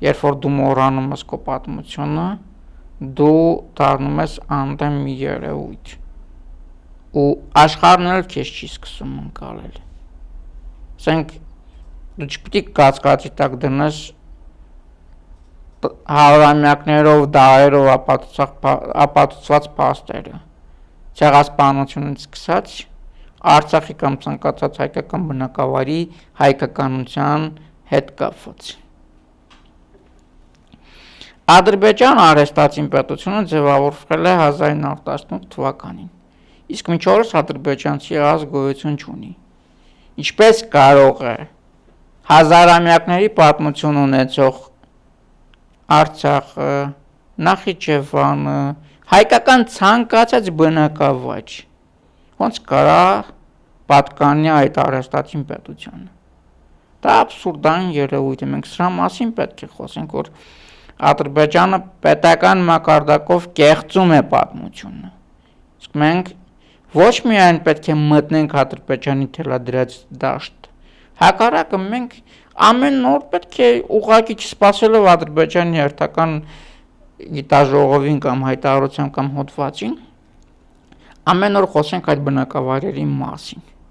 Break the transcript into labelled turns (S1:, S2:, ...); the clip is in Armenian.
S1: երբ որ դու մոռանում ես քո պատմությունը, դու դառնում ես անդեմ մի երևույթ ու աշխարհն էլ քեզ չի սկսում ընկալել։ Ասենք դու չպիտի կացկացի տակ դնես հարյուրամյակներով, դարերով ապացուցված փաստերը, ցեղասպանությունից սկսած Արցախի կամ ցանկացած հայկական բնակավարի հայկականության հետ կապված։ Ադրբեջան արհեստաց իմպետությունը ձևավորվել է 1918 թվականին, իսկ մինչ օրս ադրբեջանցի ազգ գոյություն չունի։ Ինչպես կարող է հազարամյակների պատմություն ունեցող Արցախը, Նախիջևանը, հայկական ցանկացած բնակավայր, ոնց կարա պատկանի այդ արհեստաց իմպետությանը։ Դա աբսուրդային երևույթ է, մենք սրա մասին պետք է խոսենք, որ Ադրբեջանը պետական մակարդակով կեղծում է պատմությունը, իսկ մենք ոչ միայն պետք է մտնենք Ադրբեջանի թելադրած դաշտ, հակառակը մենք ամեն օր պետք է ուղղակի չսպասելով Ադրբեջանի հերթական գիտաժողովին կամ հայտարարության կամ հոդվածին, ամեն օր խոսենք այդ բնակավայրերի մասին։